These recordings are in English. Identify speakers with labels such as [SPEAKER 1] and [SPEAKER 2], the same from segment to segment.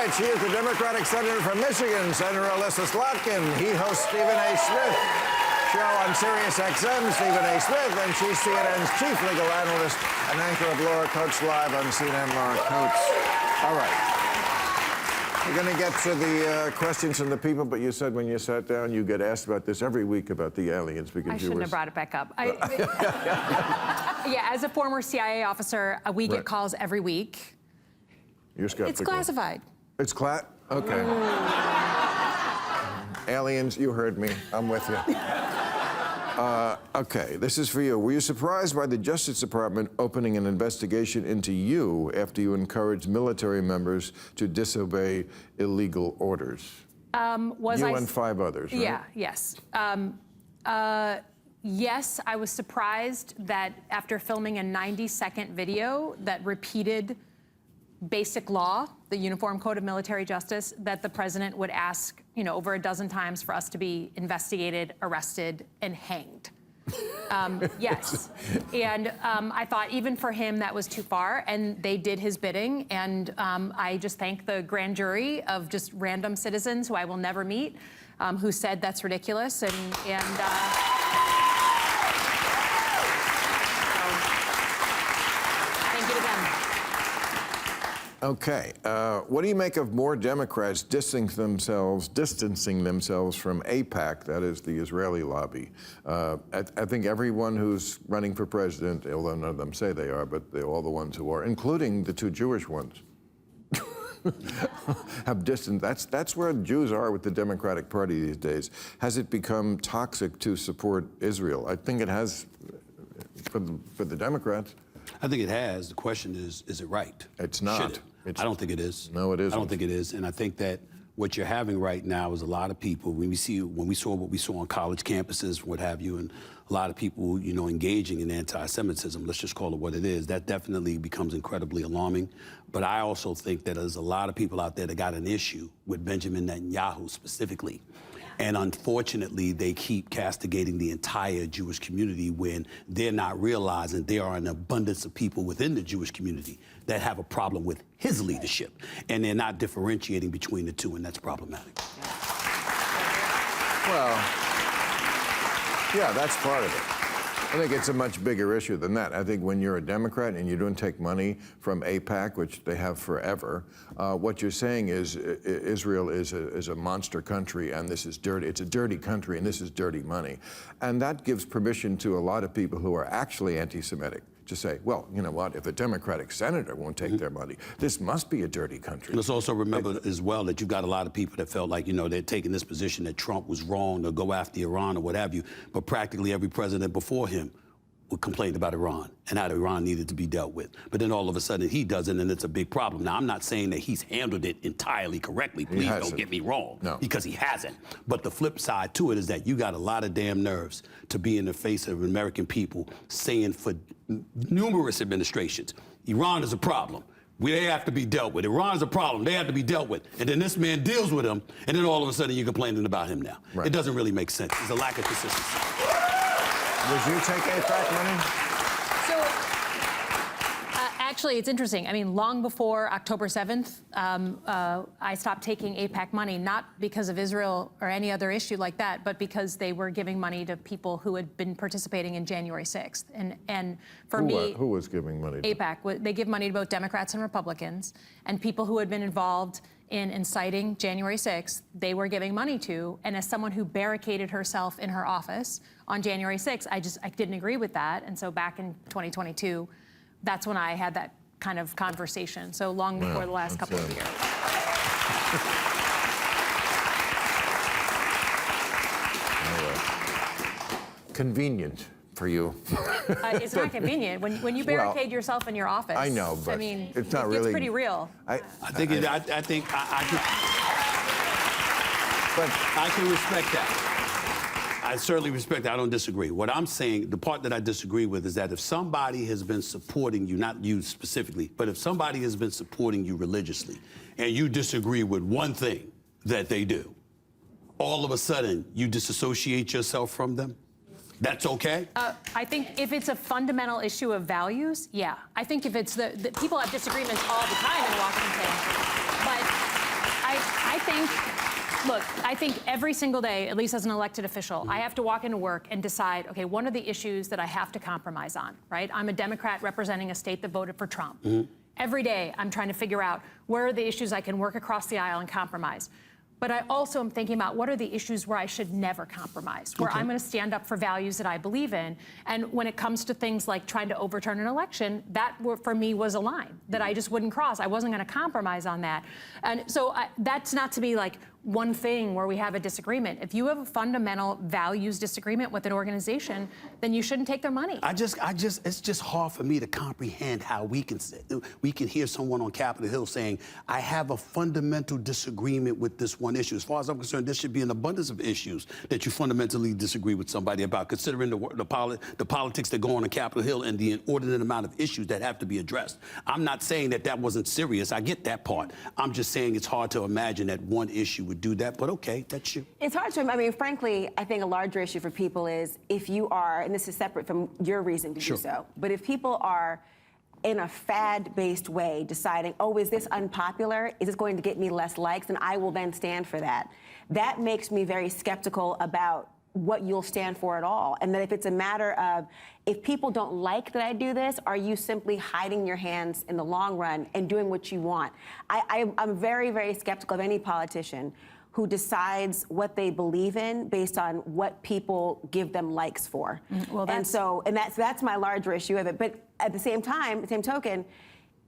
[SPEAKER 1] right, she is the Democratic Senator from Michigan, Senator Elissa Slotkin. He hosts Stephen A. Smith show on Sirius XM, Stephen A. Smith, and she's CNN's chief legal analyst and anchor of Laura Coates Live on CNN, Laura Coates. All right. We're going to get to the questions from the people, but you said when you sat down, you get asked about this every week about the aliens because
[SPEAKER 2] I shouldn't have brought it back up. Yeah, as a former CIA officer, we get calls every week.
[SPEAKER 1] You're skeptical.
[SPEAKER 2] It's classified.
[SPEAKER 1] It's okay. Aliens, you heard me. I'm with you. Okay, this is for you. Were you surprised by the Justice Department opening an investigation into you after you encouraged military members to disobey illegal orders? You and 5 others, right?
[SPEAKER 2] Yeah, yes. Yes, I was surprised that after filming a 90-second video that repeated basic law, the Uniform Code of Military Justice, that the president would ask, over a dozen times for us to be investigated, arrested, and hanged. Yes. And I thought even for him that was too far, and they did his bidding. And I just thank the grand jury of just random citizens who I will never meet, who said that's ridiculous. And thank you to them.
[SPEAKER 1] Okay. What do you make of more Democrats distancing themselves from AIPAC, that is the Israeli lobby? I think everyone who's running for president, although none of them say they are, but all the ones who are, including the 2 Jewish ones, have distanced. That's where Jews are with the Democratic Party these days. Has it become toxic to support Israel? I think it has for the Democrats.
[SPEAKER 3] I think it has. The question is it right?
[SPEAKER 1] It's not.
[SPEAKER 3] Should it? I don't think it is.
[SPEAKER 1] No, it isn't.
[SPEAKER 3] I don't think it is. And I think that what you're having right now is a lot of people, when we saw what we saw on college campuses, what have you, and a lot of people, engaging in anti-Semitism, let's just call it what it is, that definitely becomes incredibly alarming. But I also think that there's a lot of people out there that got an issue with Benjamin Netanyahu specifically. And unfortunately, they keep castigating the entire Jewish community when they're not realizing there are an abundance of people within the Jewish community that have a problem with his leadership. And they're not differentiating between the two, and that's problematic.
[SPEAKER 1] Well, yeah, that's part of it. I think it's a much bigger issue than that. I think when you're a Democrat and you don't take money from AIPAC, which they have forever, what you're saying is Israel is a monster country and this is dirty. It's a dirty country and this is dirty money. And that gives permission to a lot of people who are actually anti-Semitic to say, well, you know what, if a Democratic senator won't take their money, this must be a dirty country.
[SPEAKER 3] Let's also remember as well that you've got a lot of people that felt like, they're taking this position that Trump was wrong to go after Iran or what have you, but practically every president before him complained about Iran and how Iran needed to be dealt with. But then all of a sudden he doesn't, and it's a big problem. Now, I'm not saying that he's handled it entirely correctly. Please don't get me wrong.
[SPEAKER 1] No.
[SPEAKER 3] Because he hasn't. But the flip side to it is that you got a lot of damn nerves to be in the face of American people saying for numerous administrations, Iran is a problem. They have to be dealt with. Iran's a problem. They have to be dealt with. And then this man deals with them, and then all of a sudden you're complaining about him now.
[SPEAKER 1] Right.
[SPEAKER 3] It doesn't really make sense. There's a lack of consistency.
[SPEAKER 1] Would you take AIPAC money?
[SPEAKER 2] So, actually, it's interesting. I mean, long before October 7th, I stopped taking AIPAC money, not because of Israel or any other issue like that, but because they were giving money to people who had been participating in January 6th. And for me...
[SPEAKER 1] Who was giving money to?
[SPEAKER 2] AIPAC, they give money to both Democrats and Republicans, and people who had been involved in inciting January 6th, they were giving money to. And as someone who barricaded herself in her office on January 6th, I didn't agree with that. And so back in 2022, that's when I had that kind of conversation. So long before the last couple of years.
[SPEAKER 1] Convenient for you.
[SPEAKER 2] It's not convenient. When you barricade yourself in your office.
[SPEAKER 1] I know, but
[SPEAKER 2] I mean,
[SPEAKER 1] it's not
[SPEAKER 2] really.
[SPEAKER 1] really.
[SPEAKER 2] It's pretty real.
[SPEAKER 3] I can respect that. I certainly respect that. I don't disagree. What I'm saying, the part that I disagree with is that if somebody has been supporting you, not you specifically, but if somebody has been supporting you religiously and you disagree with one thing that they do, all of a sudden you disassociate yourself from them? That's okay?
[SPEAKER 2] I think if it's a fundamental issue of values, yeah. I think if it's the people have disagreements all the time in Washington, but I think every single day, at least as an elected official, I have to walk into work and decide, okay, what are the issues that I have to compromise on, right? I'm a Democrat representing a state that voted for Trump. Every day, I'm trying to figure out where are the issues I can work across the aisle and compromise. But I also am thinking about what are the issues where I should never compromise, where I'm going to stand up for values that I believe in. And when it comes to things like trying to overturn an election, that for me was a line that I just wouldn't cross. I wasn't going to compromise on that. And so that's not to be like one thing where we have a disagreement. If you have a fundamental values disagreement with an organization, then you shouldn't take their money.
[SPEAKER 3] It's just hard for me to comprehend how we can hear someone on Capitol Hill saying, I have a fundamental disagreement with this one issue. As far as I'm concerned, there should be an abundance of issues that you fundamentally disagree with somebody about, considering the politics that go on Capitol Hill and the inordinate amount of issues that have to be addressed. I'm not saying that wasn't serious. I get that part. I'm just saying it's hard to imagine that one issue would do that, but okay, that's you.
[SPEAKER 4] It's hard to, I mean, frankly, I think a larger issue for people is if you are, and this is separate from your reason to do so, but if people are in a fad-based way deciding, oh, is this unpopular? Is this going to get me less likes? And I will then stand for that. That makes me very skeptical about what you'll stand for at all. And that if it's a matter of, if people don't like that I do this, are you simply hiding your hands in the long run and doing what you want? I'm very, very skeptical of any politician who decides what they believe in based on what people give them likes for. Well, that's my larger issue of it. But at the same time, the same token,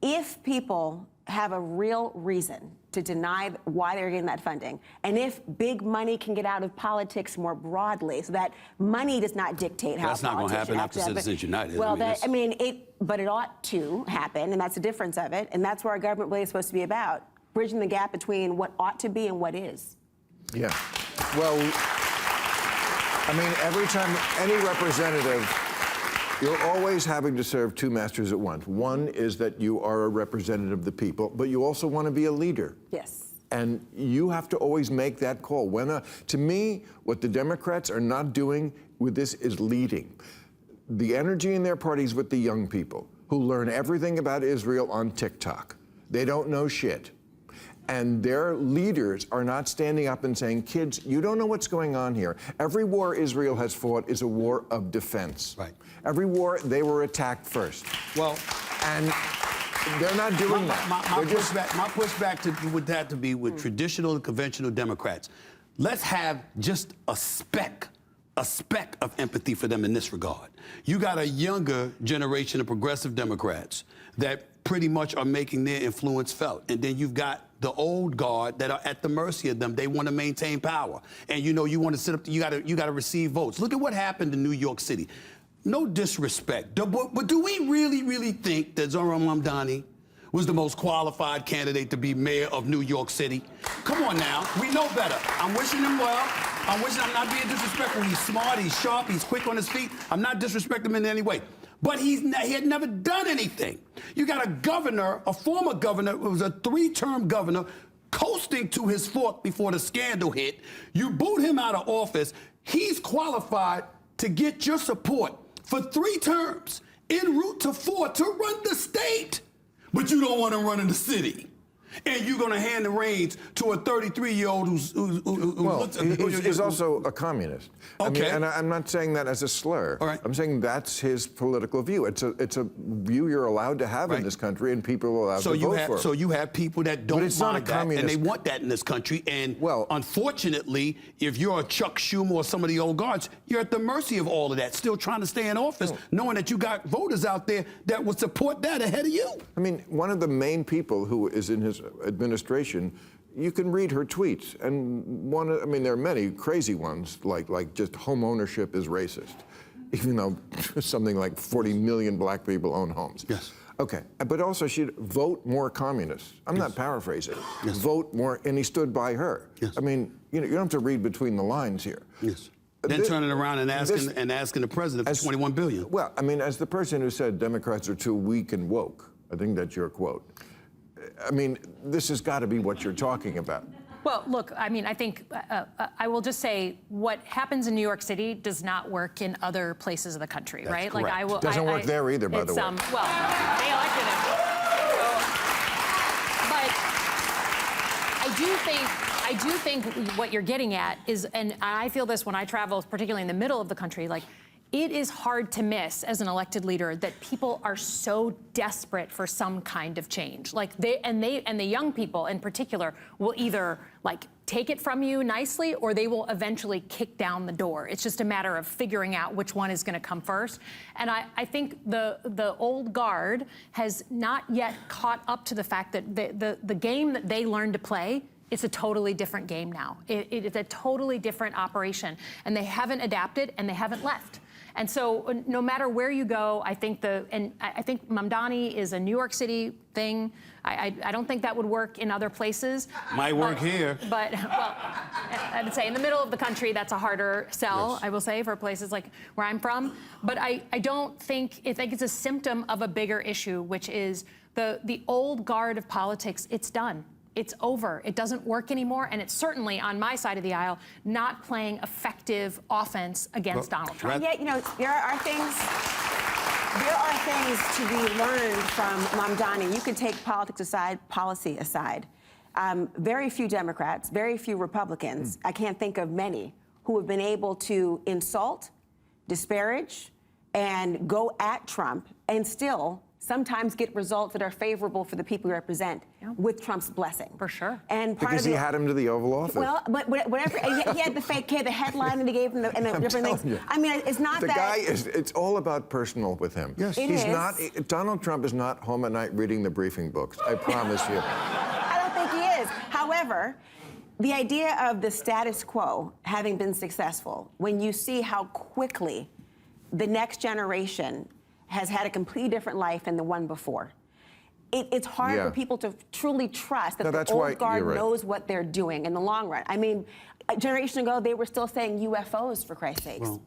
[SPEAKER 4] if people have a real reason to deny why they're getting that funding, and if big money can get out of politics more broadly, so that money does not dictate how
[SPEAKER 3] that's not going to happen after Citizens United.
[SPEAKER 4] Well, but it ought to happen, and that's the difference of it, and that's where our government really is supposed to be about, bridging the gap between what ought to be and what is.
[SPEAKER 1] Yeah. Well, I mean, every time any representative, you're always having to serve two masters at once. One is that you are a representative of the people, but you also want to be a leader.
[SPEAKER 4] Yes.
[SPEAKER 1] And you have to always make that call. To me, what the Democrats are not doing with this is leading. The energy in their parties with the young people who learn everything about Israel on TikTok. They don't know shit. And their leaders are not standing up and saying, kids, you don't know what's going on here. Every war Israel has fought is a war of defense.
[SPEAKER 3] Right.
[SPEAKER 1] Every war, they were attacked first.
[SPEAKER 3] Well,
[SPEAKER 1] and they're not doing that.
[SPEAKER 3] My pushback would have to be with traditional and conventional Democrats. Let's have just a speck of empathy for them in this regard. You got a younger generation of progressive Democrats that pretty much are making their influence felt. And then you've got the old guard that are at the mercy of them. They want to maintain power. And you want to sit up, you got to receive votes. Look at what happened in New York City. No disrespect, but do we really think that Zohran Mamdani was the most qualified candidate to be mayor of New York City? Come on now, we know better. I'm wishing him well. I'm not being disrespectful. He's smart, he's sharp, he's quick on his feet. I'm not disrespecting him in any way. But he had never done anything. You got a governor, a former governor, who was a 3-term governor, coasting to his fourth before the scandal hit. You boot him out of office. He's qualified to get your support for 3 terms, en route to 4, to run the state. But you don't want to run in the city. And you're going to hand the reins to a 33-year-old
[SPEAKER 1] he's also a communist.
[SPEAKER 3] Okay.
[SPEAKER 1] I mean, and I'm not saying that as a slur.
[SPEAKER 3] All right.
[SPEAKER 1] I'm saying that's his political view. It's a view you're allowed to have in this country, and people are allowed to vote for it.
[SPEAKER 3] So you have people that don't mind that, and they want that in this country. And unfortunately, if you're a Chuck Schumer or some of the old guards, you're at the mercy of all of that, still trying to stay in office, knowing that you got voters out there that would support that ahead of you.
[SPEAKER 1] I mean, one of the main people who is in his administration, you can read her tweets, and there are many crazy ones, like just home ownership is racist, even though something like 40 million black people own homes.
[SPEAKER 3] Yes.
[SPEAKER 1] Okay, but also she'd vote more communists. I'm not paraphrasing.
[SPEAKER 3] Yes.
[SPEAKER 1] Vote more, and he stood by her.
[SPEAKER 3] Yes.
[SPEAKER 1] I mean, you don't have to read between the lines here.
[SPEAKER 3] Yes. Then turning around and asking the president for $21 billion.
[SPEAKER 1] Well, I mean, as the person who said Democrats are too weak and woke, I think that's your quote. I mean, this has got to be what you're talking about.
[SPEAKER 2] Well, look, I mean, I think I will just say what happens in New York City does not work in other places of the country,
[SPEAKER 1] That's
[SPEAKER 2] right?
[SPEAKER 1] correct.
[SPEAKER 2] Like
[SPEAKER 1] Doesn't work there either, by the way.
[SPEAKER 2] Well, they elected him. But I I do think what you're getting at is, and I feel this when I travel, particularly in the middle of the country, like, it is hard to miss as an elected leader that people are so desperate for some kind of change. Like and the young people in particular will either like take it from you nicely or they will eventually kick down the door. It's just a matter of figuring out which one is going to come first. And I think the old guard has not yet caught up to the fact that the game that they learned to play, it's a totally different game now. It's a totally different operation. And they haven't adapted and they haven't left. And so no matter where you go, I think I think Mamdani is a New York City thing. I don't think that would work in other places.
[SPEAKER 3] Might work here.
[SPEAKER 2] But, well, I'd say in the middle of the country, that's a harder sell, yes. I will say, for places like where I'm from. But I think it's a symptom of a bigger issue, which is the old guard of politics, it's done. It's over. It doesn't work anymore, and it's certainly, on my side of the aisle, not playing effective offense against Donald Trump.
[SPEAKER 4] And yet, you know, there are things to be learned from Mamdani. You can take politics aside, policy aside. Very few Democrats, very few Republicans, I can't think of many, who have been able to insult, disparage, and go at Trump and still sometimes get results that are favorable for the people we represent, with Trump's blessing.
[SPEAKER 2] For sure.
[SPEAKER 4] And
[SPEAKER 1] because he had him to the Oval Office.
[SPEAKER 4] Well, but whatever, he had the headline that he gave him and the different things.
[SPEAKER 1] You.
[SPEAKER 4] I mean, it's not
[SPEAKER 1] the
[SPEAKER 4] that.
[SPEAKER 1] guy is, it's all about personal with him.
[SPEAKER 3] Yes.
[SPEAKER 4] It
[SPEAKER 1] He's
[SPEAKER 4] is.
[SPEAKER 1] not, Donald Trump is not home at night reading the briefing books, I promise you.
[SPEAKER 4] I don't think he is. However, the idea of the status quo having been successful, when you see how quickly the next generation has had a completely different life than the one before. It's hard for people to truly trust that the old guard knows what they're doing in the long run. I mean, a generation ago, they were still saying UFOs, for Christ's sakes. Well,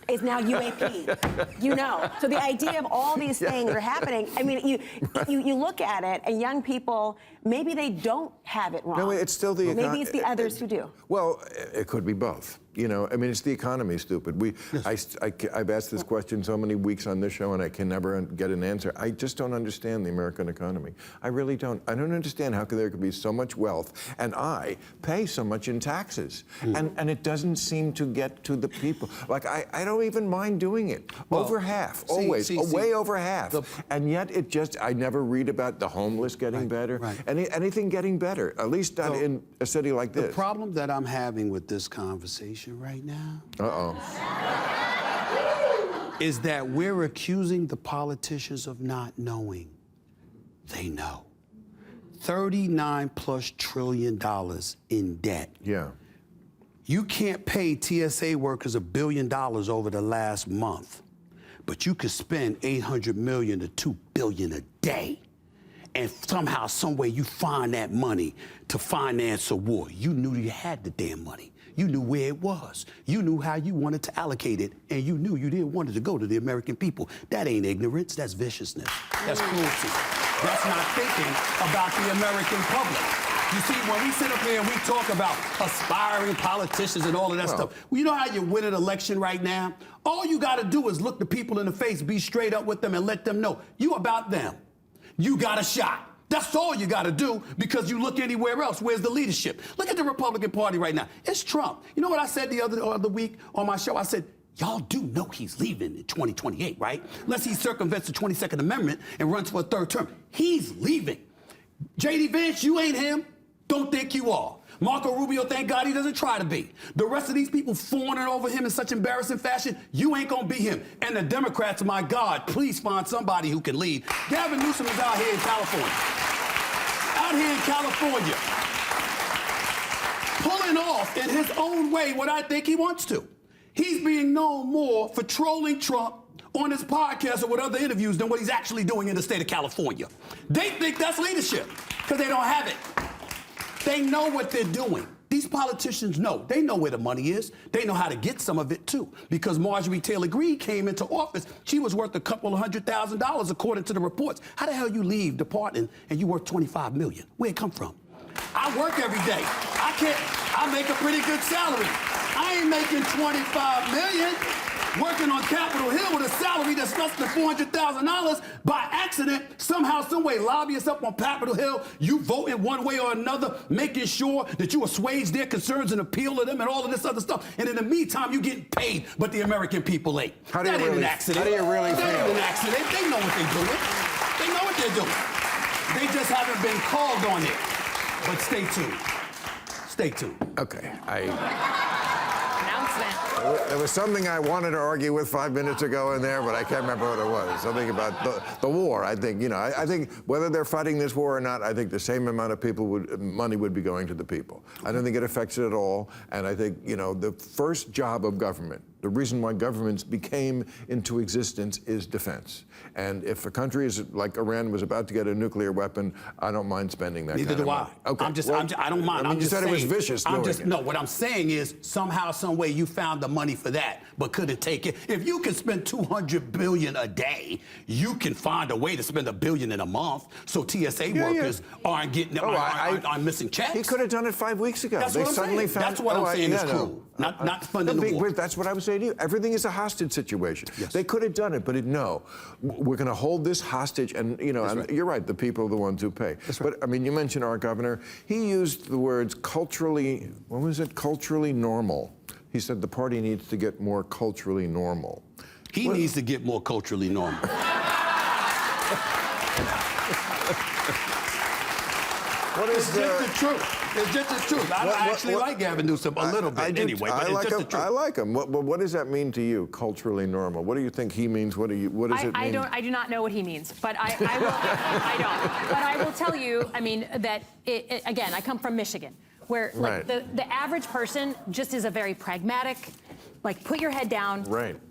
[SPEAKER 4] it's now UAP, you know. So the idea of all these things are happening. I mean, you look at it, and young people, maybe they don't have it wrong.
[SPEAKER 1] No, it's still the
[SPEAKER 4] maybe it's the others who do.
[SPEAKER 1] Well, it could be both. You know, I mean, it's the economy, stupid. I've asked this question so many weeks on this show, and I can never get an answer. I just don't understand the American economy. I really don't. I don't understand how there could be so much wealth, and I pay so much in taxes, and it doesn't seem to get to the people. Like, I don't even mind doing it. Well, over half, always, way over half. And yet it just, I never read about the homeless getting better, anything getting better, at least not in a city like this.
[SPEAKER 3] The problem that I'm having with this conversation right now is that we're accusing the politicians of not knowing. They know. $39+ trillion in debt.
[SPEAKER 1] Yeah.
[SPEAKER 3] You can't pay TSA workers $1 billion over the last month, but you could spend $800 million to $2 billion a day. And somehow, some way, you find that money to finance a war. You knew you had the damn money. You knew where it was. You knew how you wanted to allocate it, and you knew you didn't want it to go to the American people. That ain't ignorance, that's viciousness. That's cruelty. That's not thinking about the American public. You see, when we sit up here and we talk about aspiring politicians and all of that stuff, well, you know how you win an election right now? All you gotta do is look the people in the face, be straight up with them, and let them know you about them. You got a shot. That's all you got to do, because you look anywhere else. Where's the leadership? Look at the Republican Party right now. It's Trump. You know what I said the other week on my show? I said, y'all do know he's leaving in 2028, right? Unless he circumvents the 22nd Amendment and runs for a third term. He's leaving. J.D. Vance, you ain't him. Don't think you are. Marco Rubio, thank God he doesn't try to be. The rest of these people fawning over him in such embarrassing fashion, you ain't gonna be him. And the Democrats, my God, please find somebody who can lead. Gavin Newsom is out here in California. Out here in California. Pulling off in his own way what I think he wants to. He's being known more for trolling Trump on his podcast or with other interviews than what he's actually doing in the state of California. They think that's leadership, because they don't have it. They know what they're doing. These politicians know. They know where the money is. They know how to get some of it, too. Because Marjorie Taylor Greene came into office. She was worth a couple of $100,000, according to the reports. How the hell you leave departing and you worth $25 million? Where'd it come from? I work every day. I make a pretty good salary. I ain't making $25 million. working on Capitol Hill with a salary that's less than $400,000, by accident, somehow, some way, lobbyists up on Capitol Hill, you vote in one way or another, making sure that you assuage their concerns and appeal to them and all of this other stuff. And in the meantime, you get paid, but the American people ain't.
[SPEAKER 1] How do you
[SPEAKER 3] that ain't
[SPEAKER 1] really,
[SPEAKER 3] an accident.
[SPEAKER 1] How do you really
[SPEAKER 3] that
[SPEAKER 1] feel?
[SPEAKER 3] ain't an accident. They know what they're doing. They know what they're doing. They just haven't been called on it. But stay tuned. Stay tuned.
[SPEAKER 1] Okay,
[SPEAKER 2] Announcement.
[SPEAKER 1] there was something I wanted to argue with 5 minutes ago in there, but I can't remember what it was. Something about the war. I think, I think whether they're fighting this war or not, I think the same amount of money would be going to the people. I don't think it affects it at all. And I think, the first job of government, the reason why governments became into existence is defense. And if a country is like Iran was about to get a nuclear weapon, I don't mind spending that
[SPEAKER 3] Neither
[SPEAKER 1] kind of
[SPEAKER 3] do I.
[SPEAKER 1] money. Okay.
[SPEAKER 3] I don't mind.
[SPEAKER 1] I mean, you said it was vicious.
[SPEAKER 3] No, what I'm saying is somehow, some way you found the money for that, but couldn't take it. If you can spend $200 billion a day, you can find a way to spend $1 billion in a month, so TSA workers aren't getting aren't missing checks.
[SPEAKER 1] He could have done it 5 weeks ago.
[SPEAKER 3] That's what I'm saying. That's what I'm saying is cool. Not funding the war.
[SPEAKER 1] That's what I was saying to you. Everything is a hostage situation.
[SPEAKER 3] Yes.
[SPEAKER 1] They could have done it, but no. We're going to hold this hostage, and
[SPEAKER 3] right.
[SPEAKER 1] You're right. The people are the ones who pay.
[SPEAKER 3] That's right.
[SPEAKER 1] But I mean, you mentioned our governor. He used the words culturally. What was it? Culturally normal. He said the party needs to get more culturally normal.
[SPEAKER 3] He needs to get more culturally normal.
[SPEAKER 1] What is
[SPEAKER 3] It's just the truth. It's just the truth. I actually like Gavin Newsom a little bit anyway, but it's just the truth.
[SPEAKER 1] I like him. What does that mean to you, culturally normal? What do you think he means? What does it mean?
[SPEAKER 2] I do not know what he means, but I don't. But I will tell you, I mean, that, again, I come from Michigan, where like, the average person just is a very pragmatic, like, put your head down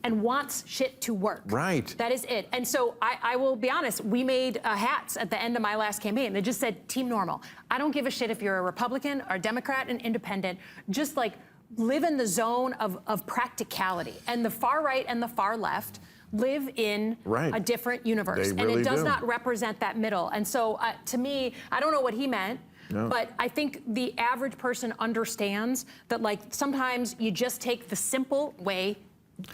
[SPEAKER 2] and wants shit to work.
[SPEAKER 1] Right.
[SPEAKER 2] That is it. And so I will be honest, we made hats at the end of my last campaign. They just said, Team Normal. I don't give a shit if you're a Republican or Democrat and independent. Just like live in the zone of practicality. And the far right and the far left live in a different universe.
[SPEAKER 1] They really
[SPEAKER 2] and it does
[SPEAKER 1] do.
[SPEAKER 2] not represent that middle. And so to me, I don't know what he meant. No. But I think the average person understands that, like, sometimes you just take the simple way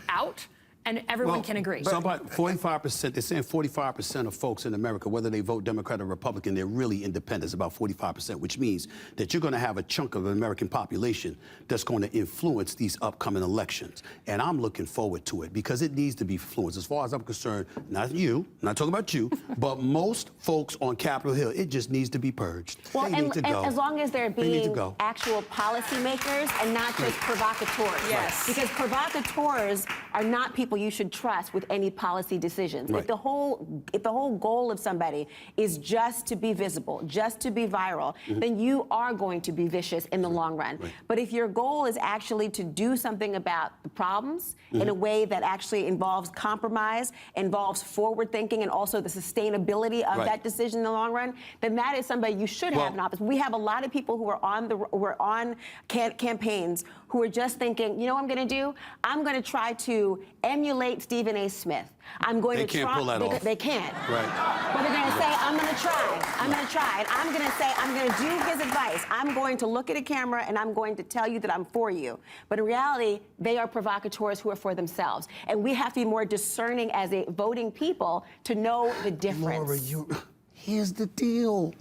[SPEAKER 2] out, and everyone can agree.
[SPEAKER 3] Somebody, 45%, they're saying 45% of folks in America, whether they vote Democrat or Republican, they're really independents, about 45%, which means that you're going to have a chunk of the American population that's going to influence these upcoming elections. And I'm looking forward to it because it needs to be influenced. As far as I'm concerned, not you, not talking about you, but most folks on Capitol Hill, it just needs to be purged.
[SPEAKER 4] Well,
[SPEAKER 3] they need to go.
[SPEAKER 4] And as long as they're being actual policymakers and not just provocateurs.
[SPEAKER 2] Yes.
[SPEAKER 4] Because provocateurs are not people you should trust with any policy decisions.
[SPEAKER 3] Right.
[SPEAKER 4] If the whole goal of somebody is just to be visible, just to be viral, then you are going to be vicious in the long run.
[SPEAKER 3] Right.
[SPEAKER 4] But if your goal is actually to do something about the problems in a way that actually involves compromise, involves forward thinking, and also the sustainability of that decision in the long run, then that is somebody you should have in office. We have a lot of people who are on campaigns who are just thinking, you know what I'm going to do? I'm going to try to emulate Stephen A. Smith. I'm going to try.
[SPEAKER 3] They can't pull that off.
[SPEAKER 4] They can't.
[SPEAKER 3] Right.
[SPEAKER 4] But they're going to say, I'm going to try. I'm going to try. And I'm going to say, I'm going to do his advice. I'm going to look at a camera and I'm going to tell you that I'm for you. But in reality, they are provocateurs who are for themselves. And we have to be more discerning as a voting people to know the difference.
[SPEAKER 3] Laura, here's the deal.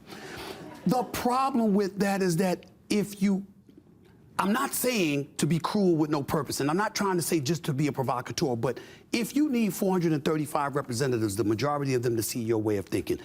[SPEAKER 3] The problem with that is that I'm not saying to be cruel with no purpose, and I'm not trying to say just to be a provocateur, but if you need 435 representatives, the majority of them to see your way of thinking,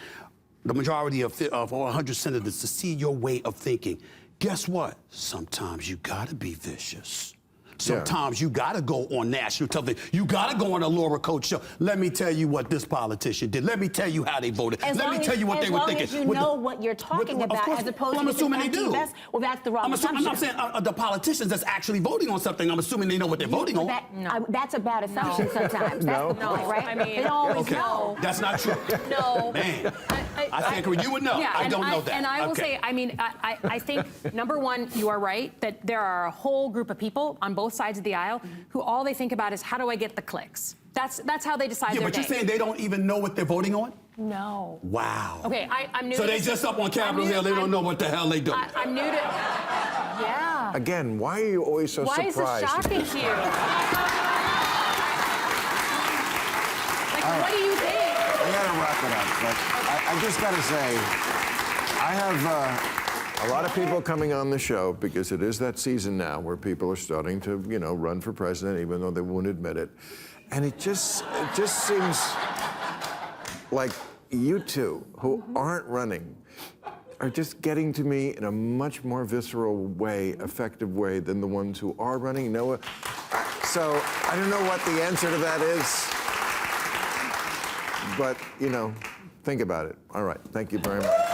[SPEAKER 3] the majority of 100 senators to see your way of thinking, guess what? Sometimes you gotta be vicious. Sometimes you got to go on national television. You got to go on a Laura Coates show. Let me tell you what this politician did. Let me tell you how they voted. Let me tell you what they were thinking.
[SPEAKER 4] As long as you know what you're talking about, as opposed to
[SPEAKER 3] I'm assuming they do.
[SPEAKER 4] Well, that's the wrong assumption.
[SPEAKER 3] I'm saying the politicians that's actually voting on something, I'm assuming they know what they're voting on.
[SPEAKER 4] That's a bad assumption sometimes. That's the point, right?
[SPEAKER 2] I mean,
[SPEAKER 4] they don't always know.
[SPEAKER 3] That's not true.
[SPEAKER 2] No.
[SPEAKER 3] Man, I think you would know.
[SPEAKER 2] Yeah,
[SPEAKER 3] I don't know that.
[SPEAKER 2] And I will say, I mean, I think, number one, you are right, that there are a whole group of people on both sides of the aisle who all they think about is, how do I get the clicks? That's how they decide their day.
[SPEAKER 3] Yeah, but you're saying they don't even know what they're voting on?
[SPEAKER 2] No.
[SPEAKER 3] Wow.
[SPEAKER 2] Okay, I'm new
[SPEAKER 3] so
[SPEAKER 2] to
[SPEAKER 3] they
[SPEAKER 2] this.
[SPEAKER 3] just up on Capitol Hill, they don't know what the hell they doing.
[SPEAKER 2] I'm new to... Yeah.
[SPEAKER 1] Again, why are you always so surprised?
[SPEAKER 2] Why is this shocking to you? Like, what do you think?
[SPEAKER 1] I gotta wrap it up, but I just gotta say, I have a lot of people coming on the show because it is that season now where people are starting to, run for president, even though they won't admit it. And it just seems like you two who aren't running are just getting to me in a much more visceral way, effective way than the ones who are running. So I don't know what the answer to that is, but, think about it. All right, thank you very much.